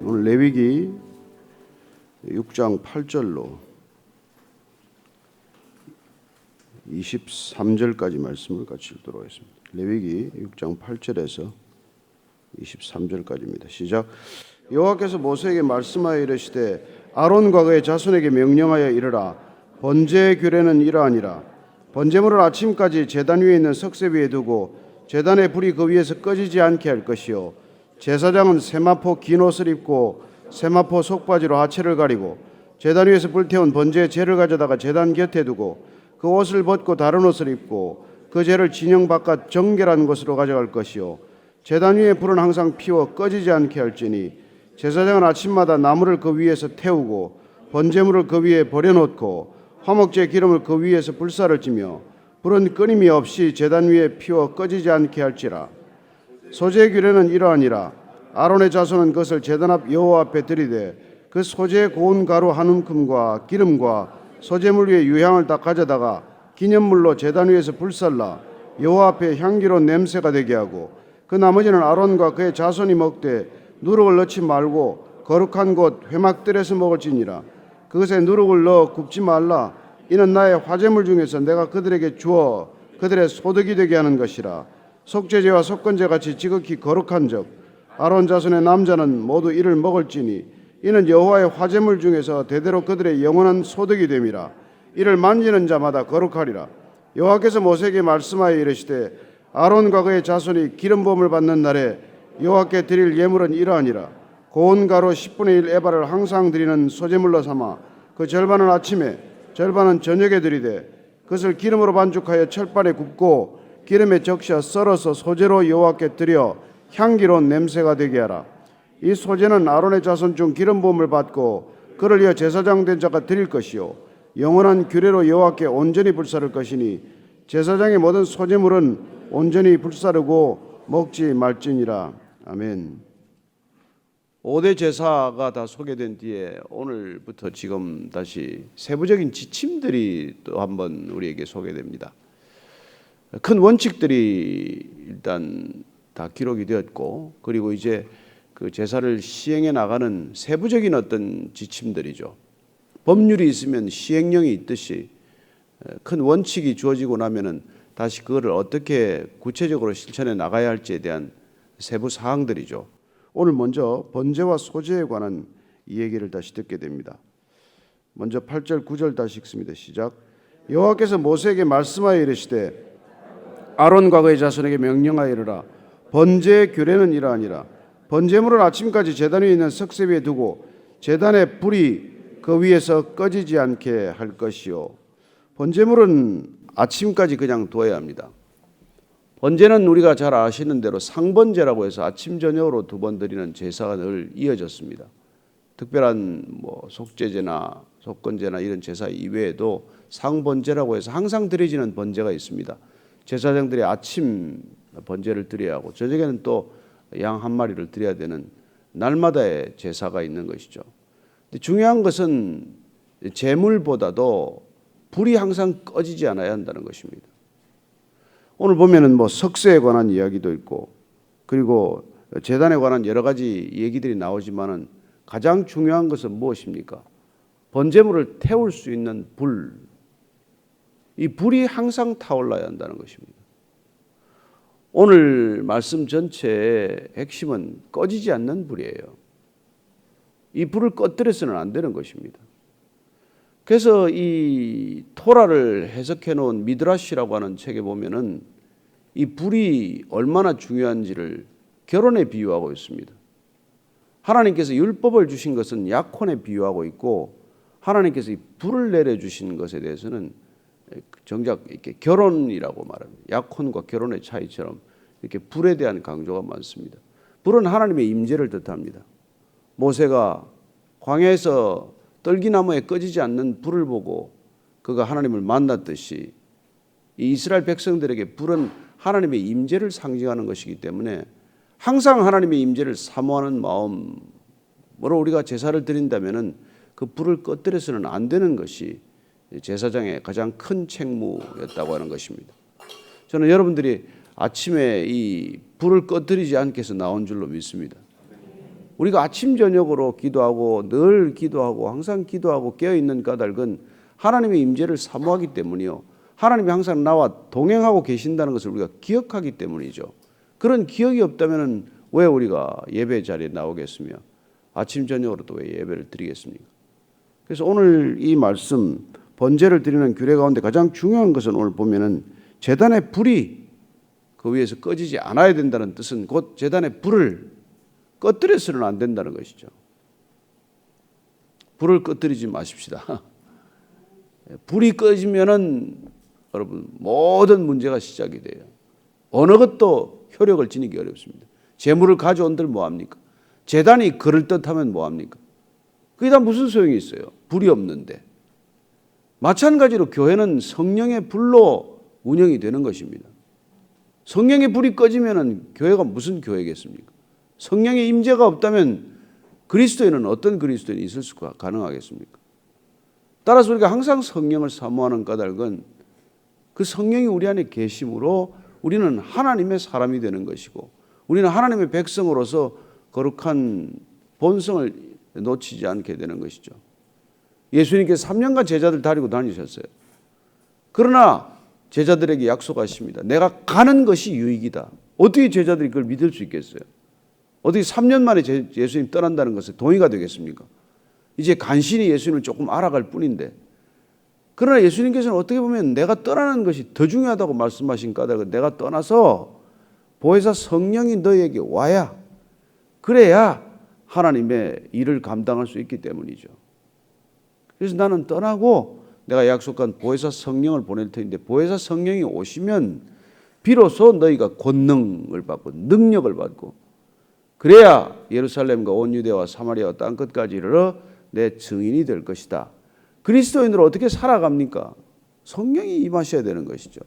오늘 레위기 6장 8절로 23절까지 말씀을 같이 읽도록 하겠습니다. 레위기 6장 8절에서 23절까지입니다. 시작. 여호와께서 모세에게 말씀하여 이르시되 아론과 그의 자손에게 명령하여 이르라. 번제의 규례는 이러하니라. 번제물을 아침까지 제단 위에 있는 석쇠 위에 두고 제단의 불이 그 위에서 꺼지지 않게 할 것이요, 제사장은 세마포 긴 옷을 입고 세마포 속바지로 하체를 가리고 제단 위에서 불태운 번제의 재를 가져다가 제단 곁에 두고 그 옷을 벗고 다른 옷을 입고 그 재를 진영 바깥 정결한 곳으로 가져갈 것이요, 제단 위에 불은 항상 피워 꺼지지 않게 할지니 제사장은 아침마다 나무를 그 위에서 태우고 번제물을 그 위에 버려놓고 화목제 기름을 그 위에서 불사를 찌며 불은 끊임이 없이 제단 위에 피워 꺼지지 않게 할지라. 소제의 규례는 이러하니라. 아론의 자손은 그것을 제단 앞 여호와 앞에 들이되 그 소제의 고운 가루 한 움큼과 기름과 소제물 위에 유향을 다 가져다가 기념물로 제단 위에서 불살라 여호와 앞에 향기로운 냄새가 되게 하고, 그 나머지는 아론과 그의 자손이 먹되 누룩을 넣지 말고 거룩한 곳 회막들에서 먹을지니라. 그것에 누룩을 넣어 굽지 말라. 이는 나의 화제물 중에서 내가 그들에게 주어 그들의 소득이 되게 하는 것이라. 속죄제와 속건제 같이 지극히 거룩한 적 아론 자손의 남자는 모두 이를 먹을지니 이는 여호와의 화제물 중에서 대대로 그들의 영원한 소득이 됨이라. 이를 만지는 자마다 거룩하리라. 여호와께서 모세에게 말씀하여 이르시되 아론과 그의 자손이 기름 부음을 받는 날에 여호와께 드릴 예물은 이러하니라. 고운 가루 10분의 1 에바를 항상 드리는 소제물로 삼아 그 절반은 아침에 절반은 저녁에 드리되 그것을 기름으로 반죽하여 철판에 굽고 기름에 적셔 썰어서 소제로 여호와께 드려 향기로운 냄새가 되게 하라. 이 소제는 아론의 자손 중 기름 부음을 받고 그를 위하여 제사장 된 자가 드릴 것이요, 영원한 규례로 여호와께 온전히 불사를 것이니 제사장의 모든 소제물은 온전히 불사르고 먹지 말지니라. 아멘. 5대 제사가 다 소개된 뒤에 오늘부터 지금 다시 세부적인 지침들이 또 한번 우리에게 소개됩니다. 큰 원칙들이 일단 다 기록이 되었고, 그리고 이제 그 제사를 시행해 나가는 세부적인 어떤 지침들이죠. 법률이 있으면 시행령이 있듯이 큰 원칙이 주어지고 나면은 다시 그거를 어떻게 구체적으로 실천해 나가야 할지에 대한 세부 사항들이죠. 오늘 먼저 번제와 소제에 관한 이 얘기를 다시 듣게 됩니다. 먼저 8절 9절 다시 읽습니다. 시작. 여호와께서 모세에게 말씀하여 이르시되 아론과 그의 자손에게 명령하여 이르라. 번제의 규례는 이러하니라. 번제물을 아침까지 제단 위에 있는 석쇠 위에 두고 제단의 불이 그 위에서 꺼지지 않게 할 것이요. 번제물은 아침까지 그냥 두어야 합니다. 번제는 우리가 잘 아시는 대로 상번제라고 해서 아침 저녁으로 2번 드리는 제사가 늘 이어졌습니다. 특별한 속죄제나 속건제나 이런 제사 이외에도 상번제라고 해서 항상 드려지는 번제가 있습니다. 제사장들이 아침 번제를 드려야 하고 저녁에는 또 양 한 마리를 드려야 되는 날마다의 제사가 있는 것이죠. 근데 중요한 것은 제물보다도 불이 항상 꺼지지 않아야 한다는 것입니다. 오늘 보면은 석쇠에 관한 이야기도 있고, 그리고 제단에 관한 여러 가지 얘기들이 나오지만은 가장 중요한 것은 무엇입니까? 번제물을 태울 수 있는 불. 이 불이 항상 타올라야 한다는 것입니다. 오늘 말씀 전체의 핵심은 꺼지지 않는 불이에요. 이 불을 꺼뜨려서는 안 되는 것입니다. 그래서 이 토라를 해석해 놓은 미드라시라고 하는 책에 보면은 이 불이 얼마나 중요한지를 결혼에 비유하고 있습니다. 하나님께서 율법을 주신 것은 약혼에 비유하고 있고, 하나님께서 이 불을 내려주신 것에 대해서는 정작 이렇게 결혼이라고 말합니다. 약혼과 결혼의 차이처럼 이렇게 불에 대한 강조가 많습니다. 불은 하나님의 임재를 뜻합니다. 모세가 광야에서 떨기나무에 꺼지지 않는 불을 보고 그가 하나님을 만났듯이 이 이스라엘 백성들에게 불은 하나님의 임재를 상징하는 것이기 때문에 항상 하나님의 임재를 사모하는 마음으로 우리가 제사를 드린다면은 그 불을 꺼뜨려서는 안 되는 것이 제사장의 가장 큰 책무였다고 하는 것입니다. 저는 여러분들이 아침에 이 불을 꺼뜨리지 않게 해서 나온 줄로 믿습니다. 우리가 아침 저녁으로 기도하고 늘 기도하고 항상 기도하고 깨어있는 까닭은 하나님의 임재를 사모하기 때문이요. 하나님이 항상 나와 동행하고 계신다는 것을 우리가 기억하기 때문이죠. 그런 기억이 없다면 왜 우리가 예배 자리에 나오겠으며 아침 저녁으로 또 왜 예배를 드리겠습니까? 그래서 오늘 이 말씀 번제를 드리는 규례 가운데 가장 중요한 것은 오늘 보면은 제단의 불이 그 위에서 꺼지지 않아야 된다는 뜻은 곧 제단의 불을 꺼뜨려서는 안 된다는 것이죠. 불을 꺼뜨리지 마십시다. 불이 꺼지면은 여러분 모든 문제가 시작이 돼요. 어느 것도 효력을 지니기 어렵습니다. 재물을 가져온들 뭐합니까? 제단이 그럴듯하면 뭐합니까? 그게 다 무슨 소용이 있어요? 불이 없는데. 마찬가지로 교회는 성령의 불로 운영이 되는 것입니다. 성령의 불이 꺼지면 교회가 무슨 교회겠습니까? 성령의 임재가 없다면 그리스도인은 어떤 그리스도인이 있을 수가 가능하겠습니까? 따라서 우리가 항상 성령을 사모하는 까닭은 그 성령이 우리 안에 계심으로 우리는 하나님의 사람이 되는 것이고 우리는 하나님의 백성으로서 거룩한 본성을 놓치지 않게 되는 것이죠. 예수님께서 3년간 제자들 데리고 다니셨어요. 그러나 제자들에게 약속하십니다. 내가 가는 것이 유익이다. 어떻게 제자들이 그걸 믿을 수 있겠어요? 어떻게 3년 만에 예수님 떠난다는 것에 동의가 되겠습니까? 이제 간신히 예수님을 조금 알아갈 뿐인데 그러나 예수님께서는 어떻게 보면 내가 떠나는 것이 더 중요하다고 말씀하신 까닭은 내가 떠나서 보혜사 성령이 너희에게 와야 그래야 하나님의 일을 감당할 수 있기 때문이죠. 그래서 나는 떠나고 내가 약속한 보혜사 성령을 보낼 터인데 보혜사 성령이 오시면 비로소 너희가 권능을 받고 능력을 받고 그래야 예루살렘과 온 유대와 사마리아와 땅끝까지 이르러 내 증인이 될 것이다. 그리스도인으로 어떻게 살아갑니까? 성령이 임하셔야 되는 것이죠.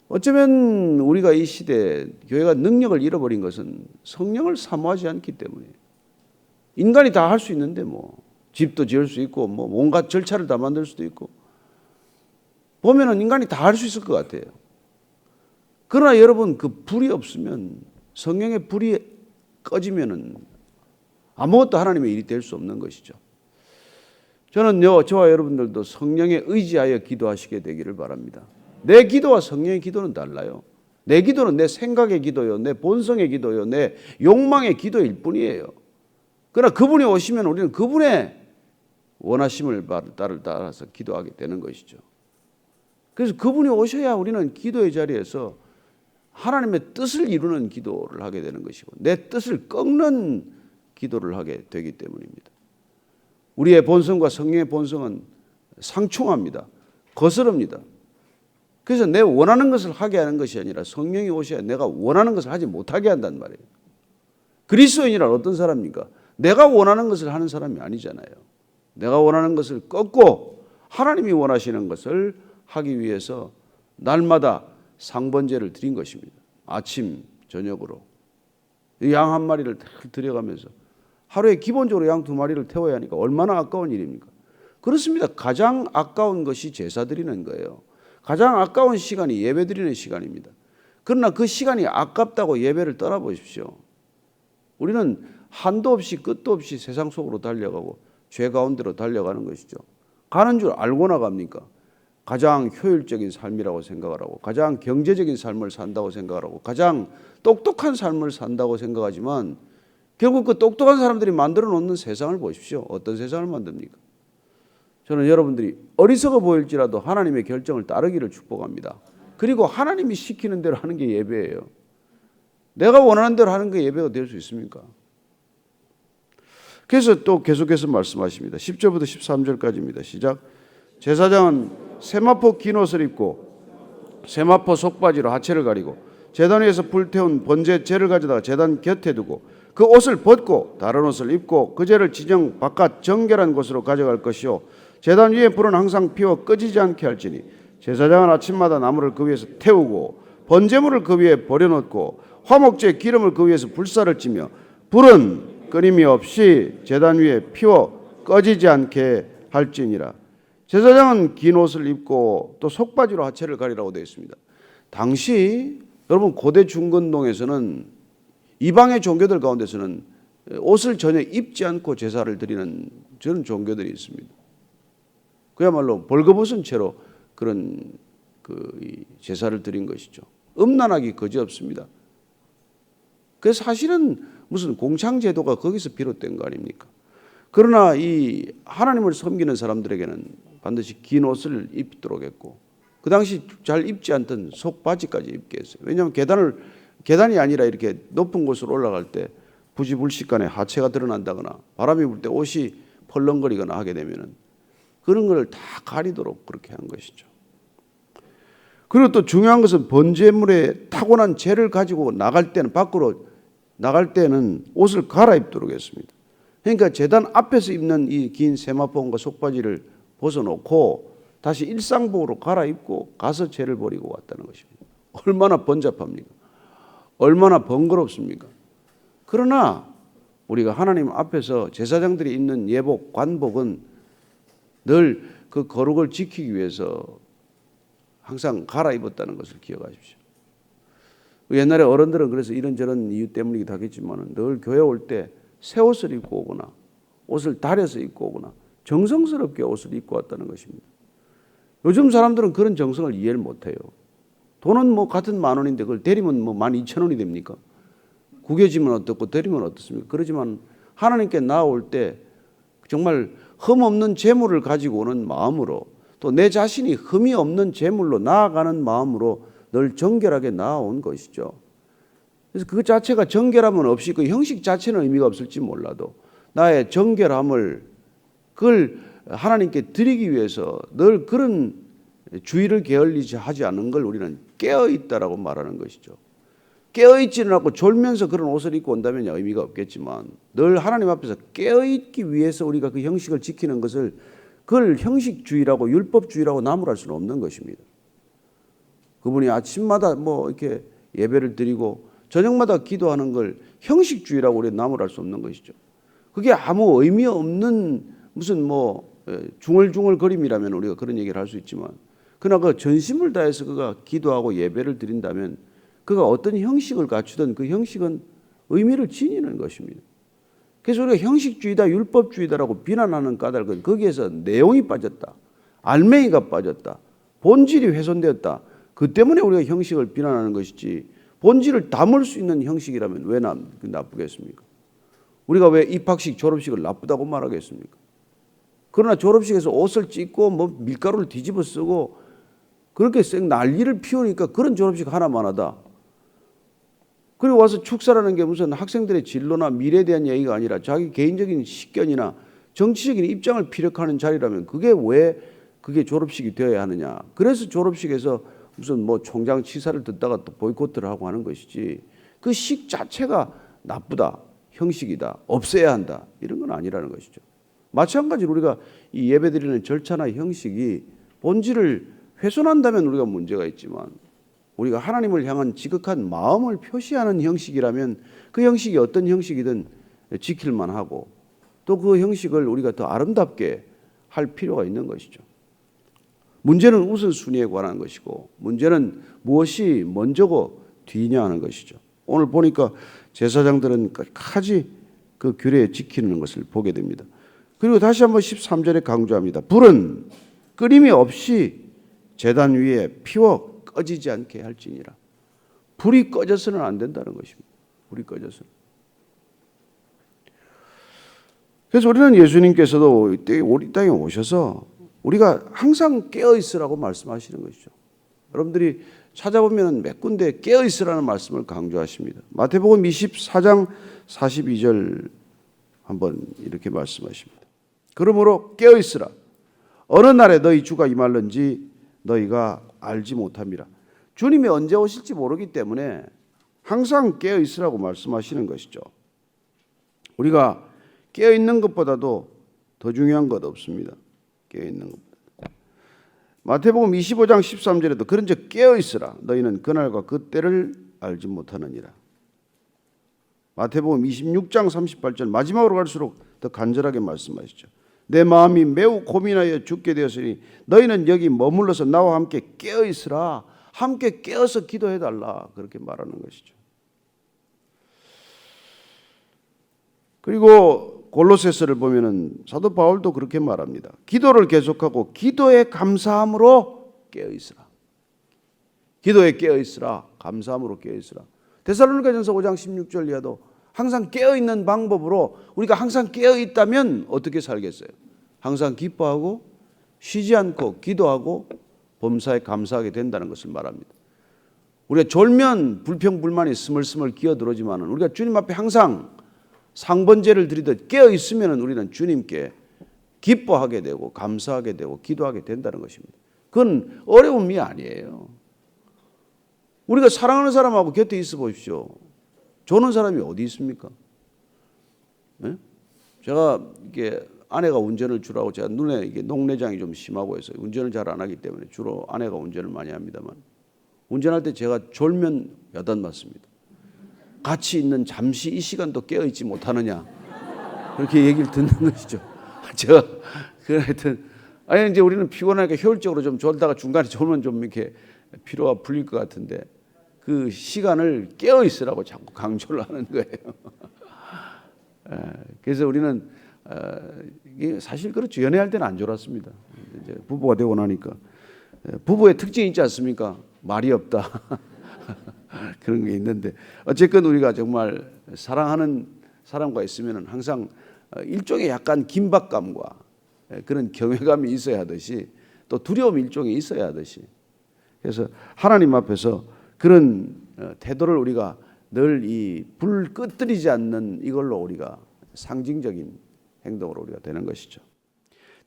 어쩌면 우리가 이 시대에 교회가 능력을 잃어버린 것은 성령을 사모하지 않기 때문이에요. 인간이 다 할 수 있는데 뭐 집도 지을 수 있고 뭐 온갖 절차를 다 만들 수도 있고 보면은 인간이 다 할 수 있을 것 같아요. 그러나 여러분 그 불이 없으면 성령의 불이 꺼지면은 아무것도 하나님의 일이 될 수 없는 것이죠. 저는요 저와 여러분들도 성령에 의지하여 기도하시게 되기를 바랍니다. 내 기도와 성령의 기도는 달라요. 내 기도는 내 생각의 기도요, 내 본성의 기도요, 내 욕망의 기도일 뿐이에요. 그러나 그분이 오시면 우리는 그분의 원하심을 따라서 기도하게 되는 것이죠. 그래서 그분이 오셔야 우리는 기도의 자리에서 하나님의 뜻을 이루는 기도를 하게 되는 것이고 내 뜻을 꺾는 기도를 하게 되기 때문입니다. 우리의 본성과 성령의 본성은 상충합니다. 거스릅니다. 그래서 내 원하는 것을 하게 하는 것이 아니라 성령이 오셔야 내가 원하는 것을 하지 못하게 한단 말이에요. 그리스도인이란 어떤 사람입니까? 내가 원하는 것을 하는 사람이 아니잖아요. 내가 원하는 것을 꺾고 하나님이 원하시는 것을 하기 위해서 날마다 상번제를 드린 것입니다. 아침, 저녁으로. 양 한 마리를 들여가면서 하루에 기본적으로 양 2마리를 태워야 하니까 얼마나 아까운 일입니까? 그렇습니다. 가장 아까운 것이 제사 드리는 거예요. 가장 아까운 시간이 예배 드리는 시간입니다. 그러나 그 시간이 아깝다고 예배를 떠나보십시오. 우리는 한도 없이 끝도 없이 세상 속으로 달려가고 죄 가운데로 달려가는 것이죠. 가는 줄 알고 나갑니까? 가장 효율적인 삶이라고 생각을 하고 가장 경제적인 삶을 산다고 생각을 하고 가장 똑똑한 삶을 산다고 생각하지만 결국 그 똑똑한 사람들이 만들어 놓는 세상을 보십시오. 어떤 세상을 만듭니까? 저는 여러분들이 어리석어 보일지라도 하나님의 결정을 따르기를 축복합니다. 그리고 하나님이 시키는 대로 하는 게 예배예요. 내가 원하는 대로 하는 게 예배가 될 수 있습니까? 그래서 또 계속해서 말씀하십니다. 10절부터 13절까지입니다. 시작. 제사장은 세마포 긴 옷을 입고 세마포 속바지로 하체를 가리고 제단 위에서 불태운 번제 제를 가져다가 제단 곁에 두고 그 옷을 벗고 다른 옷을 입고 그 제를 지정 바깥 정결한 곳으로 가져갈 것이요 제단 위에 불은 항상 피워 꺼지지 않게 할지니 제사장은 아침마다 나무를 그 위에서 태우고 번제물을 그 위에 버려놓고 화목제 기름을 그 위에서 불사를 찌며 불은 끊임이 없이 제단 위에 피워 꺼지지 않게 할지니라. 제사장은 긴 옷을 입고 또 속바지로 하체를 가리라고 되어 있습니다. 당시 여러분 고대 중건동에서는 이방의 종교들 가운데서는 옷을 전혀 입지 않고 제사를 드리는 저런 종교들이 있습니다. 그야말로 벌거벗은 채로 그런 제사를 드린 것이죠. 음란하기 그지없습니다. 그래서 사실은 무슨 공창제도가 거기서 비롯된 거 아닙니까? 그러나 이 하나님을 섬기는 사람들에게는 반드시 긴 옷을 입도록 했고, 그 당시 잘 입지 않던 속바지까지 입게 했어요. 왜냐하면 계단이 아니라 이렇게 높은 곳으로 올라갈 때 부지불식간에 하체가 드러난다거나 바람이 불 때 옷이 펄렁거리거나 하게 되면은 그런 걸 다 가리도록 그렇게 한 것이죠. 그리고 또 중요한 것은 번제물에 타고난 죄를 가지고 나갈 때는, 밖으로 나갈 때는 옷을 갈아입도록 했습니다. 그러니까 제단 앞에서 입는 이 긴 세마포원과 속바지를 벗어놓고 다시 일상복으로 갈아입고 가서 죄를 버리고 왔다는 것입니다. 얼마나 번잡합니까? 얼마나 번거롭습니까? 그러나 우리가 하나님 앞에서 제사장들이 입는 예복, 관복은 늘 그 거룩을 지키기 위해서 항상 갈아입었다는 것을 기억하십시오. 옛날에 어른들은 그래서 이런저런 이유 때문이기도 하겠지만 늘 교회 올 때 새 옷을 입고 오거나 옷을 다려서 입고 오거나 정성스럽게 옷을 입고 왔다는 것입니다. 요즘 사람들은 그런 정성을 이해를 못해요. 돈은 뭐 같은 10,000원인데 그걸 대리면 뭐 12,000원이 됩니까? 구겨지면 어떻고 대리면 어떻습니까? 그러지만 하나님께 나올 때 정말 흠 없는 재물을 가지고 오는 마음으로, 또 내 자신이 흠이 없는 재물로 나아가는 마음으로 늘 정결하게 나아온 것이죠. 그래서 그 자체가 정결함은 없이 그 형식 자체는 의미가 없을지 몰라도 나의 정결함을 그걸 하나님께 드리기 위해서 늘 그런 주의를 게을리지 하지 않는 걸 우리는 깨어있다라고 말하는 것이죠. 깨어있지는 않고 졸면서 그런 옷을 입고 온다면 의미가 없겠지만 늘 하나님 앞에서 깨어있기 위해서 우리가 그 형식을 지키는 것을, 그걸 형식주의라고 율법주의라고 나무랄 수는 없는 것입니다. 그분이 아침마다 뭐 이렇게 예배를 드리고 저녁마다 기도하는 걸 형식주의라고 우리가 나무랄 수 없는 것이죠. 그게 아무 의미 없는 무슨 뭐 중얼중얼거림이라면 우리가 그런 얘기를 할 수 있지만, 그러나 그 전심을 다해서 그가 기도하고 예배를 드린다면 그가 어떤 형식을 갖추든 그 형식은 의미를 지니는 것입니다. 그래서 우리가 형식주의다, 율법주의다라고 비난하는 까닭은 거기에서 내용이 빠졌다, 알맹이가 빠졌다, 본질이 훼손되었다. 그 때문에 우리가 형식을 비난하는 것이지, 본질을 담을 수 있는 형식이라면 왜 나쁘겠습니까? 우리가 왜 입학식, 졸업식을 나쁘다고 말하겠습니까? 그러나 졸업식에서 옷을 찢고 뭐 밀가루를 뒤집어 쓰고 그렇게 쌩 난리를 피우니까 그런 졸업식 하나만 하다. 그리고 와서 축사라는 게 무슨 학생들의 진로나 미래에 대한 얘기가 아니라 자기 개인적인 식견이나 정치적인 입장을 피력하는 자리라면 그게 졸업식이 되어야 하느냐. 그래서 졸업식에서 무슨 뭐 총장 치사를 듣다가 또 보이콧을 하고 하는 것이지, 그 식 자체가 나쁘다, 형식이다, 없애야 한다, 이런 건 아니라는 것이죠. 마찬가지로 우리가 이 예배드리는 절차나 형식이 본질을 훼손한다면 우리가 문제가 있지만, 우리가 하나님을 향한 지극한 마음을 표시하는 형식이라면 그 형식이 어떤 형식이든 지킬만 하고, 또 그 형식을 우리가 더 아름답게 할 필요가 있는 것이죠. 문제는 우선순위에 관한 것이고, 문제는 무엇이 먼저고 뒤냐 하는 것이죠. 오늘 보니까 제사장들은 끝까지 그 규례에 지키는 것을 보게 됩니다. 그리고 다시 한번 13절에 강조합니다. 불은 끓임이 없이 제단 위에 피워 꺼지지 않게 할지니라. 불이 꺼져서는 안 된다는 것입니다. 불이 꺼져서는. 그래서 우리는 예수님께서도 우리 땅에 오셔서 우리가 항상 깨어있으라고 말씀하시는 것이죠. 여러분들이 찾아보면 몇 군데 깨어있으라는 말씀을 강조하십니다. 마태복음 24장 42절 한번 이렇게 말씀하십니다. 그러므로 깨어있으라. 어느 날에 너희 주가 임할는지 너희가 알지 못함이라. 주님이 언제 오실지 모르기 때문에 항상 깨어있으라고 말씀하시는 것이죠. 우리가 깨어있는 것보다도 더 중요한 것 없습니다. 깨어있는 것보다. 마태복음 25장 13절에도 그런즉 깨어있으라. 너희는 그날과 그때를 알지 못하느니라. 마태복음 26장 38절 마지막으로 갈수록 더 간절하게 말씀하시죠. 내 마음이 매우 고민하여 죽게 되었으니 너희는 여기 머물러서 나와 함께 깨어있으라. 함께 깨어서 기도해달라. 그렇게 말하는 것이죠. 그리고 골로새서를 보면은 사도 바울도 그렇게 말합니다. 기도를 계속하고 기도에 감사함으로 깨어 있으라. 기도에 깨어 있으라. 감사함으로 깨어 있으라. 데살로니가전서 5장 16절 이하도 항상 깨어 있는 방법으로 우리가 항상 깨어 있다면 어떻게 살겠어요? 항상 기뻐하고 쉬지 않고 기도하고 범사에 감사하게 된다는 것을 말합니다. 우리가 졸면 불평불만이 스멀스멀 기어들어오지만 우리가 주님 앞에 항상 상번제를 드리듯 깨어 있으면 우리는 주님께 기뻐하게 되고 감사하게 되고 기도하게 된다는 것입니다. 그건 어려움이 아니에요. 우리가 사랑하는 사람하고 곁에 있어 보십시오. 조는 사람이 어디 있습니까? 네? 제가 이게 아내가 운전을 주라고 제가 눈에 이게 녹내장이 좀 심하고 해서 운전을 잘 안 하기 때문에 주로 아내가 운전을 많이 합니다만 운전할 때 제가 졸면 야단 맞습니다. 같이 있는 잠시 이 시간도 깨어있지 못하느냐 그렇게 얘기를 듣는 것이죠. 제가 하여튼 아니 이제 우리는 피곤하니까 효율적으로 좀 졸다가 중간에 졸면 좀 이렇게 피로가 풀릴 것 같은데 그 시간을 깨어 있으라고 자꾸 강조를 하는 거예요. 그래서 우리는 이게 사실 그렇죠. 연애할 때는 안 졸았습니다. 이제 부부가 되고 나니까 부부의 특징이 있지 않습니까? 말이 없다. 그런 게 있는데 어쨌건 우리가 정말 사랑하는 사람과 있으면 항상 일종의 약간 긴박감과 그런 경외감이 있어야 하듯이 또 두려움 일종이 있어야 하듯이 그래서 하나님 앞에서 그런 태도를 우리가 늘 이 불 끄뜨리지 않는 이걸로 우리가 상징적인 행동으로 우리가 되는 것이죠.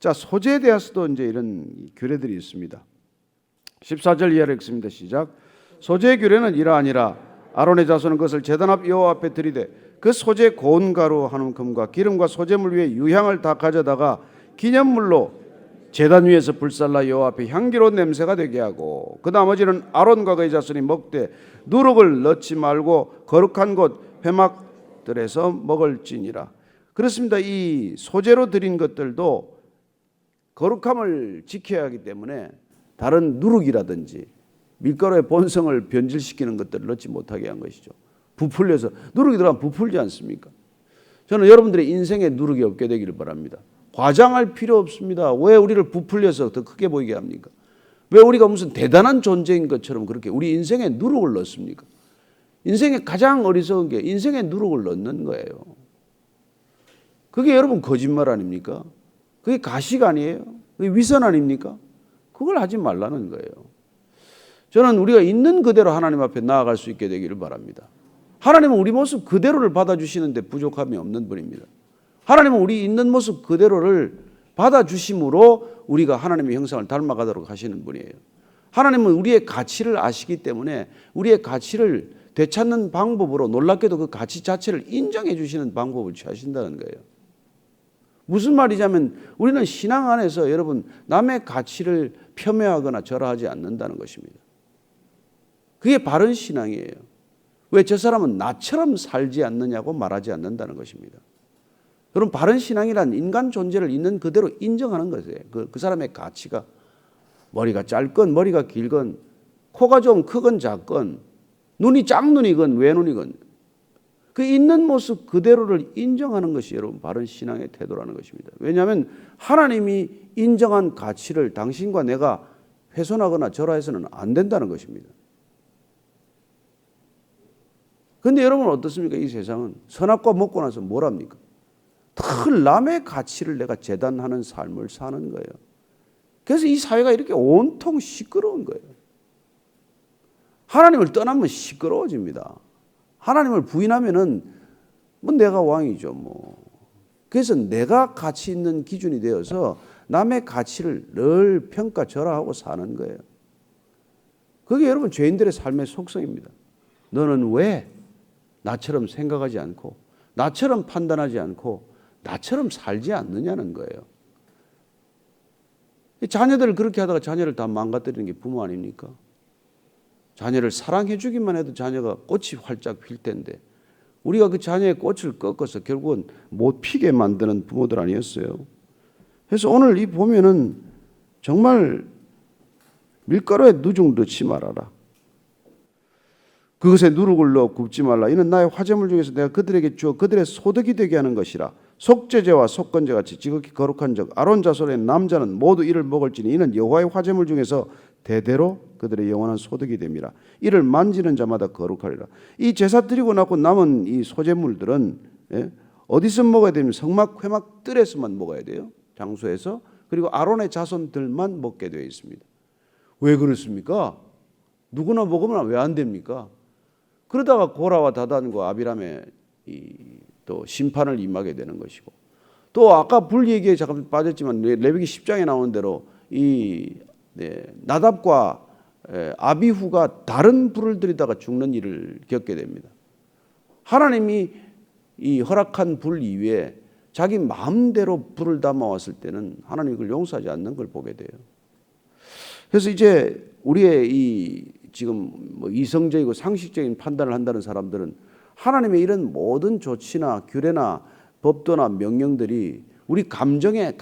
자, 소재에 대해서도 이제 이런 규례들이 있습니다. 14절 이하로 읽습니다. 시작. 소재의 규례는 이러하니라. 아론의 자손은 그것을 제단 앞 여호와 앞에 드리되 그 소재 고운 가루 한 움큼과 기름과 소재물 위에 유향을 다 가져다가 기념물로 제단 위에서 불살라 여호와 앞에 향기로운 냄새가 되게 하고 그 나머지는 아론과 그의 자손이 먹되 누룩을 넣지 말고 거룩한 곳 회막들에서 먹을지니라. 그렇습니다. 이 소재로 드린 것들도 거룩함을 지켜야 하기 때문에 다른 누룩이라든지 밀가루의 본성을 변질시키는 것들을 넣지 못하게 한 것이죠. 부풀려서 누룩이 들어가면 부풀지 않습니까? 저는 여러분들의 인생에 누룩이 없게 되기를 바랍니다. 과장할 필요 없습니다. 왜 우리를 부풀려서 더 크게 보이게 합니까? 왜 우리가 무슨 대단한 존재인 것처럼 그렇게 우리 인생에 누룩을 넣습니까? 인생에 가장 어리석은 게 인생에 누룩을 넣는 거예요. 그게 여러분 거짓말 아닙니까? 그게 가식 아니에요? 그게 위선 아닙니까? 그걸 하지 말라는 거예요. 저는 우리가 있는 그대로 하나님 앞에 나아갈 수 있게 되기를 바랍니다. 하나님은 우리 모습 그대로를 받아주시는데 부족함이 없는 분입니다. 하나님은 우리 있는 모습 그대로를 받아주심으로 우리가 하나님의 형상을 닮아가도록 하시는 분이에요. 하나님은 우리의 가치를 아시기 때문에 우리의 가치를 되찾는 방법으로 놀랍게도 그 가치 자체를 인정해 주시는 방법을 취하신다는 거예요. 무슨 말이냐면 우리는 신앙 안에서 여러분 남의 가치를 폄훼하거나 절하하지 않는다는 것입니다. 그게 바른 신앙이에요. 왜 저 사람은 나처럼 살지 않느냐고 말하지 않는다는 것입니다. 여러분 바른 신앙이란 인간 존재를 있는 그대로 인정하는 것이에요. 그 사람의 가치가 머리가 짧건 머리가 길건 코가 좀 크건 작건 눈이 짝눈이건 외눈이건 그 있는 모습 그대로를 인정하는 것이 여러분 바른 신앙의 태도라는 것입니다. 왜냐하면 하나님이 인정한 가치를 당신과 내가 훼손하거나 절하해서는 안 된다는 것입니다. 그런데 여러분 어떻습니까? 이 세상은 선악과 먹고 나서 뭘 합니까? 늘 남의 가치를 내가 재단하는 삶을 사는 거예요. 그래서 이 사회가 이렇게 온통 시끄러운 거예요. 하나님을 떠나면 시끄러워집니다. 하나님을 부인하면은 뭐 내가 왕이죠 뭐. 그래서 내가 가치 있는 기준이 되어서 남의 가치를 늘 평가절하하고 사는 거예요. 그게 여러분 죄인들의 삶의 속성입니다. 너는 왜 나처럼 생각하지 않고 나처럼 판단하지 않고 나처럼 살지 않느냐는 거예요. 자녀들을 그렇게 하다가 자녀를 다 망가뜨리는 게 부모 아닙니까? 자녀를 사랑해 주기만 해도 자녀가 꽃이 활짝 필 텐데 우리가 그 자녀의 꽃을 꺾어서 결국은 못 피게 만드는 부모들 아니었어요. 그래서 오늘 이 보면은 정말 밀가루에 누룩 넣지 말아라. 그것에 누룩을 넣어 굽지 말라. 이는 나의 화제물 중에서 내가 그들에게 주어 그들의 소득이 되게 하는 것이라. 속죄제와 속건제 같이 지극히 거룩한 적 아론 자손의 남자는 모두 이를 먹을지니 이는 여호와의 화제물 중에서 대대로 그들의 영원한 소득이 됨이라. 이를 만지는 자마다 거룩하리라. 이 제사 드리고 나고 남은 이 소제물들은 어디서 먹어야 되면 성막 회막 뜰에서만 먹어야 돼요. 장소에서. 그리고 아론의 자손들만 먹게 되어 있습니다. 왜 그렇습니까? 누구나 먹으면 왜 안 됩니까? 그러다가 고라와 다단과 아비람의 또 심판을 임하게 되는 것이고, 또 아까 불 얘기에 잠깐 빠졌지만 레위기 10장에 나오는 대로 이 나답과 아비후가 다른 불을 들이다가 죽는 일을 겪게 됩니다. 하나님이 이 허락한 불 이외에 자기 마음대로 불을 담아왔을 때는 하나님이 그걸 용서하지 않는 걸 보게 돼요. 그래서 이제 우리의 이 지금 뭐 이성적이고 상식적인 판단을 한다는 사람들은 하나님의 이런 모든 조치나 규례나 법도나 명령들이 우리 감성에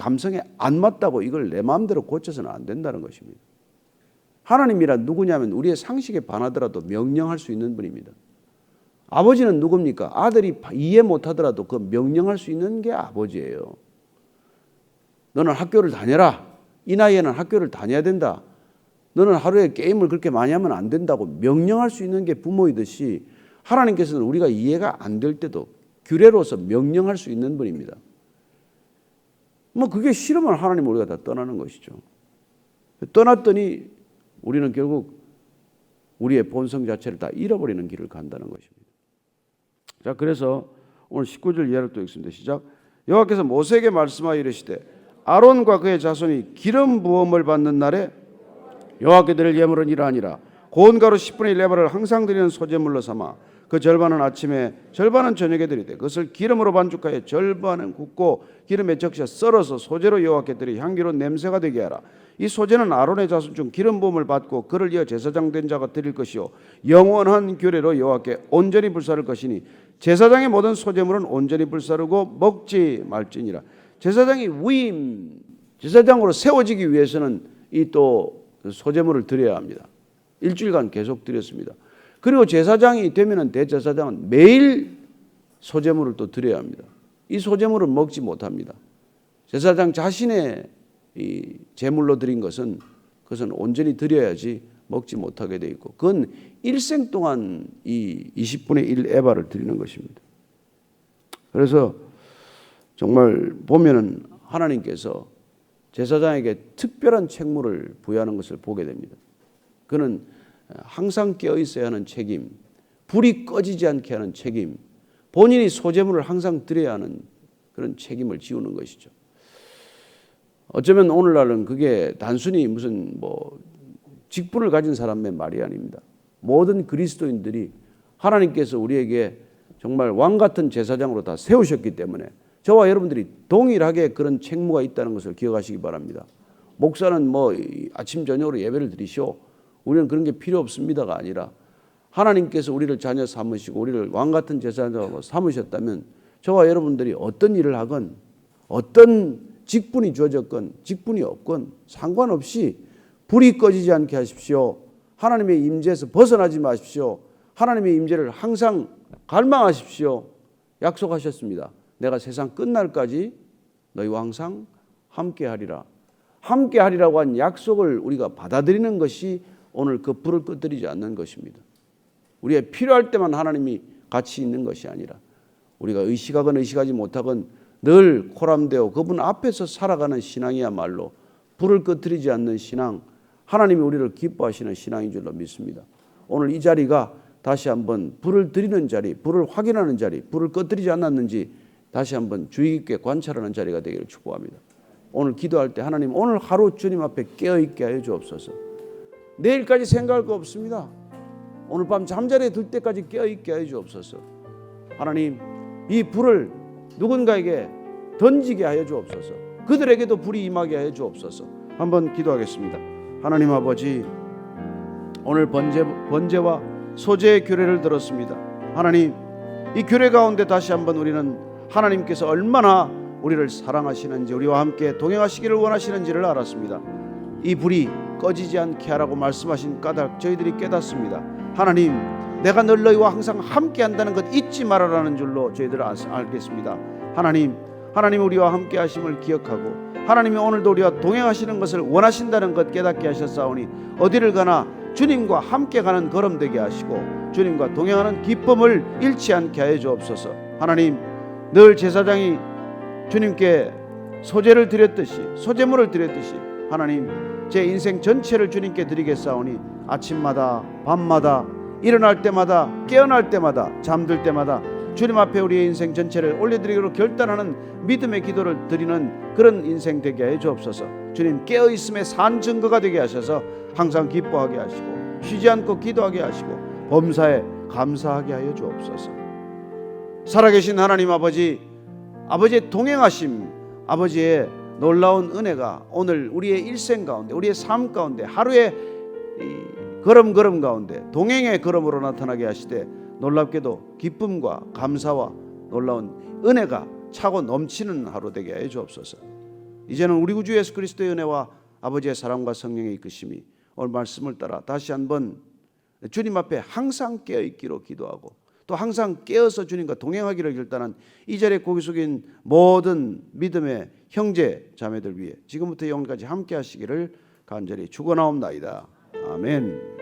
안 맞다고 이걸 내 마음대로 고쳐서는 안 된다는 것입니다. 하나님이란 누구냐면 우리의 상식에 반하더라도 명령할 수 있는 분입니다. 아버지는 누굽니까? 아들이 이해 못하더라도 그 명령할 수 있는 게 아버지예요. 너는 학교를 다녀라. 이 나이에는 학교를 다녀야 된다. 너는 하루에 게임을 그렇게 많이 하면 안 된다고 명령할 수 있는 게 부모이듯이 하나님께서는 우리가 이해가 안 될 때도 규례로서 명령할 수 있는 분입니다. 뭐 그게 싫으면 하나님 우리가 다 떠나는 것이죠. 떠났더니 우리는 결국 우리의 본성 자체를 다 잃어버리는 길을 간다는 것입니다. 자, 그래서 오늘 19절 이하를 또 읽습니다. 시작. 여호와께서 모세에게 말씀하여 이르시되 아론과 그의 자손이 기름 부음을 받는 날에 여호와께 드릴 예물은 이러하니라. 고운 가루 10분의 1 에바를 항상 드리는 소제물로 삼아 그 절반은 아침에 절반은 저녁에 드리되 그것을 기름으로 반죽하여 절반은 굽고 기름에 적셔 썰어서 소제로 여호와께 드리 향기로운 냄새가 되게 하라. 이 소제는 아론의 자손 중 기름 부음을 받고 그를 이어 제사장 된 자가 드릴 것이요 영원한 규례로 여호와께 온전히 불사를 것이니 제사장의 모든 소제물은 온전히 불사르고 먹지 말지니라. 제사장이 위임 제사장으로 세워지기 위해서는 이 또 소제물을 드려야 합니다. 일주일간 계속 드렸습니다. 그리고 제사장이 되면은 대제사장은 매일 소제물을 또 드려야 합니다. 이 소제물을 먹지 못합니다. 제사장 자신의 이 제물로 드린 것은 그것은 온전히 드려야지 먹지 못하게 돼 있고 그건 일생 동안 이 20분의 1 에바를 드리는 것입니다. 그래서 정말 보면은 하나님께서 제사장에게 특별한 책무를 부여하는 것을 보게 됩니다. 그는 항상 깨어 있어야 하는 책임, 불이 꺼지지 않게 하는 책임, 본인이 소제물을 항상 드려야 하는 그런 책임을 지우는 것이죠. 어쩌면 오늘날은 그게 단순히 무슨 뭐 직분을 가진 사람의 말이 아닙니다. 모든 그리스도인들이 하나님께서 우리에게 정말 왕 같은 제사장으로 다 세우셨기 때문에 저와 여러분들이 동일하게 그런 책무가 있다는 것을 기억하시기 바랍니다. 목사는 뭐 아침 저녁으로 예배를 드리시오. 우리는 그런 게 필요 없습니다가 아니라 하나님께서 우리를 자녀 삼으시고 우리를 왕 같은 제사장으로 삼으셨다면 저와 여러분들이 어떤 일을 하건 어떤 직분이 주어졌건 직분이 없건 상관없이 불이 꺼지지 않게 하십시오. 하나님의 임재에서 벗어나지 마십시오. 하나님의 임재를 항상 갈망하십시오. 약속하셨습니다. 내가 세상 끝날까지 너희와 항상 함께하리라. 함께하리라고 한 약속을 우리가 받아들이는 것이 오늘 그 불을 꺼뜨리지 않는 것입니다. 우리의 필요할 때만 하나님이 같이 있는 것이 아니라 우리가 의식하건 의식하지 못하건 늘 코람되어 그분 앞에서 살아가는 신앙이야말로 불을 꺼뜨리지 않는 신앙, 하나님이 우리를 기뻐하시는 신앙인 줄로 믿습니다. 오늘 이 자리가 다시 한번 불을 드리는 자리, 불을 확인하는 자리, 불을 꺼뜨리지 않았는지 다시 한번 주의 깊게 관찰하는 자리가 되기를 축복합니다. 오늘 기도할 때 하나님 오늘 하루 주님 앞에 깨어있게 하여 주옵소서. 내일까지 생각할 거 없습니다. 오늘 밤 잠자리에 들 때까지 깨어있게 하여 주옵소서. 하나님 이 불을 누군가에게 던지게 하여 주옵소서. 그들에게도 불이 임하게 하여 주옵소서. 한번 기도하겠습니다. 하나님 아버지 오늘 번제와 소제의 규례를 들었습니다. 하나님 이 규례 가운데 다시 한번 우리는 하나님께서 얼마나 우리를 사랑하시는지 우리와 함께 동행하시기를 원하시는지를 알았습니다. 이 불이 꺼지지 않게 하라고 말씀하신 까닭 저희들이 깨닫습니다. 하나님 내가 늘 너희와 항상 함께 한다는 것 잊지 말아라는 줄로 저희들 알겠습니다. 하나님 우리와 함께 하심을 기억하고 하나님이 오늘도 우리와 동행하시는 것을 원하신다는 것 깨닫게 하셨사오니 어디를 가나 주님과 함께 가는 걸음 되게 하시고 주님과 동행하는 기쁨을 잃지 않게 하여 주옵소서. 하나님, 늘 제사장이 주님께 소제를 드렸듯이 소제물을 드렸듯이 하나님 제 인생 전체를 주님께 드리겠사오니 아침마다 밤마다 일어날 때마다 깨어날 때마다 잠들 때마다 주님 앞에 우리의 인생 전체를 올려드리기로 결단하는 믿음의 기도를 드리는 그런 인생 되게 해 주옵소서. 주님 깨어있음의 산 증거가 되게 하셔서 항상 기뻐하게 하시고 쉬지 않고 기도하게 하시고 범사에 감사하게 하여 주옵소서. 살아계신 하나님 아버지, 아버지의 동행하심, 아버지의 놀라운 은혜가 오늘 우리의 일생 가운데 우리의 삶 가운데 하루의 걸음걸음 가운데 동행의 걸음으로 나타나게 하시되 놀랍게도 기쁨과 감사와 놀라운 은혜가 차고 넘치는 하루 되게 해 주옵소서. 이제는 우리 구주 예수 그리스도의 은혜와 아버지의 사랑과 성령의 이끄심이 오늘 말씀을 따라 다시 한번 주님 앞에 항상 깨어있기로 기도하고 또 항상 깨어서 주님과 동행하기를 결단한 이 자리에 고개 숙인 모든 믿음의 형제 자매들 위해 지금부터 영원까지 함께 하시기를 간절히 축원하옵나이다. 아멘.